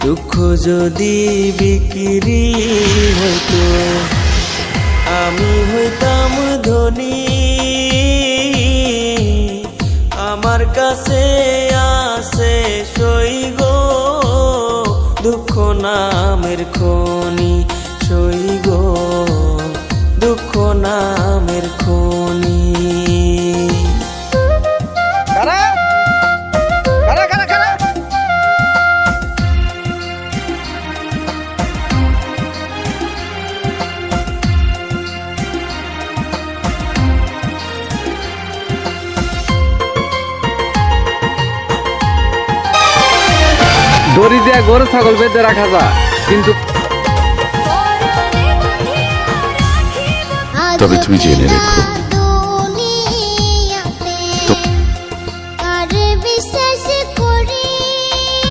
দুঃখ যদি বিক্রি হতো আমি হইতাম ধনী। আমার কাছে আছে সই গো দুঃখ নামের খনি, সই গো দুঃখ নামের খনি। দড়ি দিয়া গরু ছাগল বেঁধে রাখা যায়, কিন্তু তবে তুমি জেনে রেখো